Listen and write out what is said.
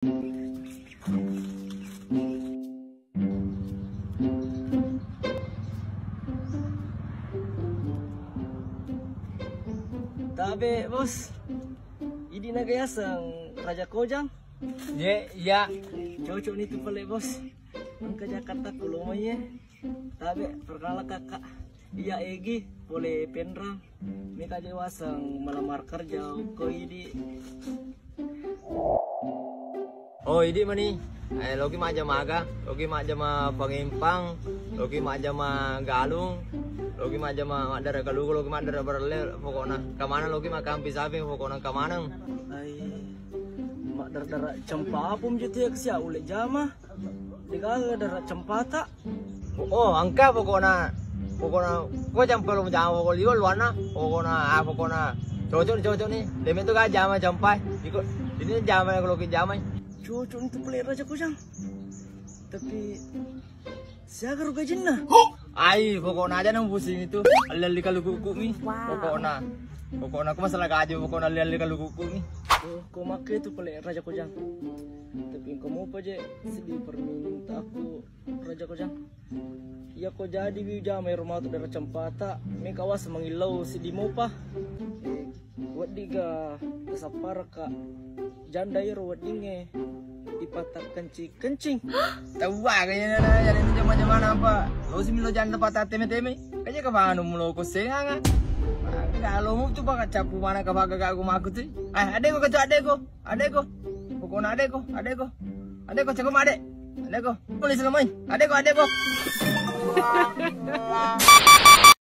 Tabe bos, ini naga sang Raja Kojang. Ya, Cocok nih tuh pale bos. Ke Jakarta kulomanya. Tabe perkala kakak. Iya Egi boleh penrang. Mika wasang melamar kerja ke ini. oh ini mani. Logi maja maga, logi maja ma pangimpang, logi maja ma galung, logi maja ma madara kalugu, logi madara berle, pokoknya kemana logi ma kampi sapi, pokoknya kemana? Ay, mak dara cempa pun gitu ya kesia ule jama. Digaga dara cempata. Oh angka pokoknya kau jam kalau jam pokok liu luana, pokoknya cocok nih, demi itu kan jama campai, ikut ini jama kalau ke jamai. Cocok itu pelik Raja Kojang. Tapi siaga ruga jenna. Ai, pokoknya aja nang pusing itu. Alali kalau kuku nih. Pokoknya aku masalah gaji, pokoknya alali kalau kuku nih. Oh, kau make itu pelik Raja Kojang. Tapi kamu apa aja sedih perminta aku Raja Kojang. Ya kau jadi bija mai rumah tu darah cempata. Me kawas mengilau sedih mo pa. Buat diga sapar ka janda iro wadinge dipatak kencing. Tahu kayaknya na jadi itu zaman apa? Lo sih milo janda patah teme. Kayaknya kebangan mulo ko senga. Kalau mau tuh pakai capu mana kebaga aku maku tuh. Adeko kecu adeko. Pokoknya adeko. Cakap adeko. Boleh selamain. Adeko.